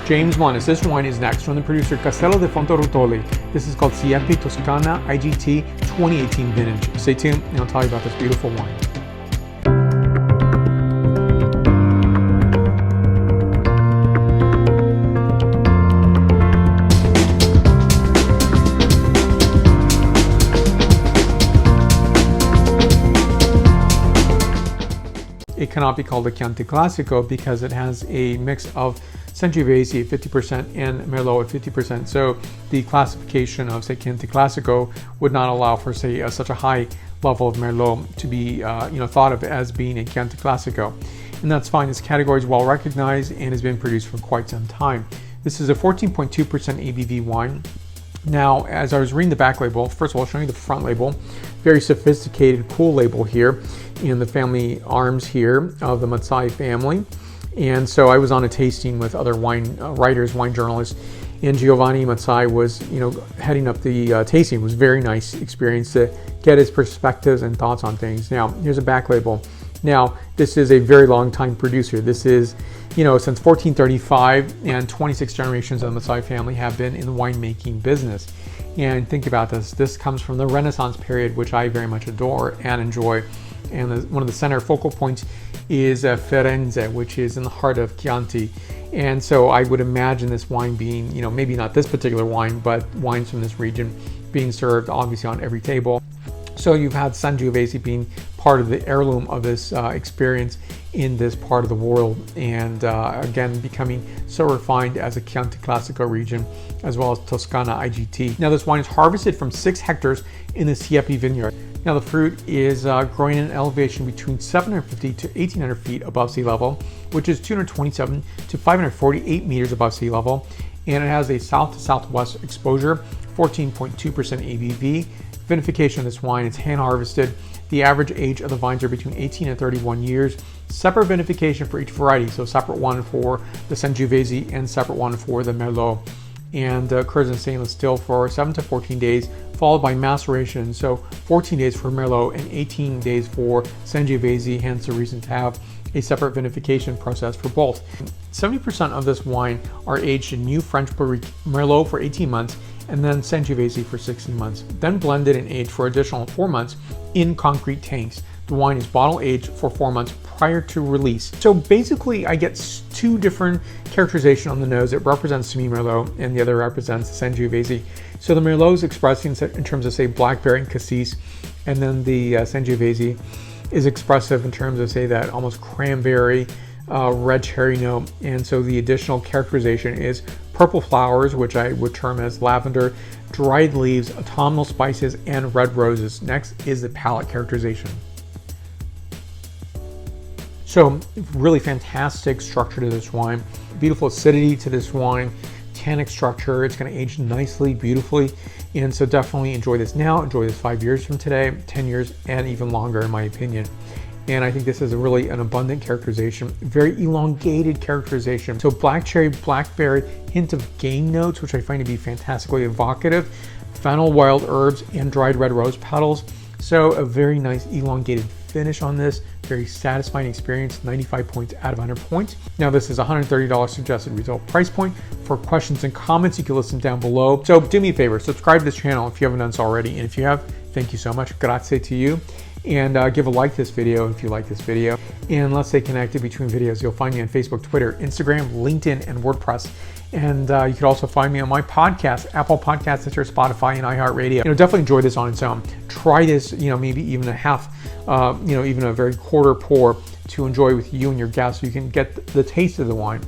James Monis. This wine is next from the producer Castello di Fonterutoli. This is called Siepi Toscana IGT 2018 vintage. Stay tuned and I'll tell you about this beautiful wine. It cannot be called a Chianti Classico because it has a mix of Sangiovese at 50% and Merlot at 50%. So the classification of, say, Chianti Classico would not allow for, say, such a high level of Merlot to be thought of as being a Chianti Classico. And that's fine. This category is well recognized and has been produced for quite some time. This is a 14.2% ABV wine. Now, as I was reading the back label, first of all, I'll show you the front label. Very sophisticated, cool label here in the family arms here of the Mazzei family. And so I was on a tasting with other wine writers, wine journalists, and Giovanni Mazzei was, heading up the tasting. It was a very nice experience to get his perspectives and thoughts on things. Now, here's a back label. Now, this is a very long time producer. This is, since 1435, and 26 generations of the Mazzei family have been in the winemaking business. And think about this. This comes from the Renaissance period, which I very much adore and enjoy. And one of the center focal points is Firenze, which is in the heart of Chianti. And so I would imagine this wine being, maybe not this particular wine, but wines from this region being served obviously on every table. So you've had Sangiovese being part of the heirloom of this experience in this part of the world, and again becoming so refined as a Chianti Classico region, as well as Toscana IGT. Now this wine is harvested from 6 hectares in the Siepi vineyard. Now the fruit is growing at an elevation between 750 to 1800 feet above sea level, which is 227 to 548 meters above sea level, and it has a south to southwest exposure, 14.2% ABV. Vinification of this wine is hand harvested. The average age of the vines are between 18 and 31 years. Separate vinification for each variety, so separate one for the Sangiovese and separate one for the Merlot. And occurs in stainless steel for 7 to 14 days, followed by maceration, so 14 days for Merlot and 18 days for Sangiovese, hence the reason to have a separate vinification process for both. 70% of this wine are aged in new French barrique Merlot for 18 months and then Sangiovese for 16 months, then blended and aged for additional 4 months in concrete tanks. The wine is bottle aged for 4 months prior to release. So basically I get 2 different characterization on the nose. It represents to me Merlot and the other represents Sangiovese. So the Merlot is expressing in terms of, say, blackberry and cassis, and then the Sangiovese is expressive in terms of, say, that almost cranberry, red cherry note. And so the additional characterization is purple flowers, which I would term as lavender, dried leaves, autumnal spices, and red roses. Next is the palate characterization. So really fantastic structure to this wine, beautiful acidity to this wine, tannic structure. It's going to age nicely, beautifully, and so definitely enjoy this now. Enjoy this 5 years from today, 10 years, and even longer, in my opinion. And I think this is really an abundant characterization, very elongated characterization. So black cherry, blackberry, hint of game notes, which I find to be fantastically evocative, fennel, wild herbs, and dried red rose petals. So a very nice elongated finish on this, very satisfying experience, 95 points out of 100 points. Now this is $130 suggested retail price point. For questions and comments, you can listen down below. So do me a favor, subscribe to this channel if you haven't done so already. And if you have, thank you so much, grazie to you. And give a like to this video if you like this video. And let's stay connected between videos. You'll find me on Facebook, Twitter, Instagram, LinkedIn, and WordPress. And you can also find me on my podcast, Apple Podcasts, Stitcher, Spotify, and iHeartRadio. Definitely enjoy this on its own. Try this, maybe even a half, even a very quarter pour to enjoy with you and your guests, so you can get the taste of the wine.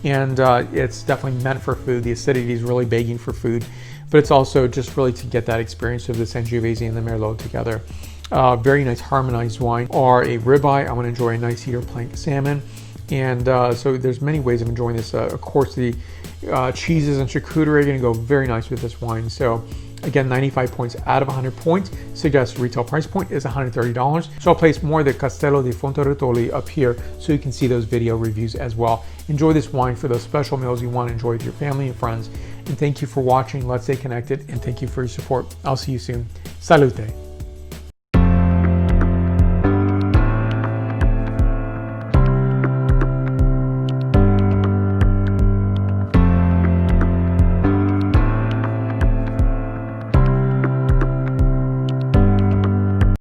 And it's definitely meant for food. The acidity is really begging for food, but it's also just really to get that experience of the Sangiovese and the Merlot together. Very nice harmonized wine, or a ribeye. I'm going to enjoy a nice cedar plank salmon. And so there's many ways of enjoying this. Of course, the cheeses and charcuterie are going to go very nice with this wine. So again, 95 points out of 100 points. Suggested retail price point is $130. So I'll place more of the Castello di Fonterutoli up here so you can see those video reviews as well. Enjoy this wine for those special meals you want to enjoy with your family and friends. And thank you for watching. Let's stay connected, and thank you for your support. I'll see you soon. Salute.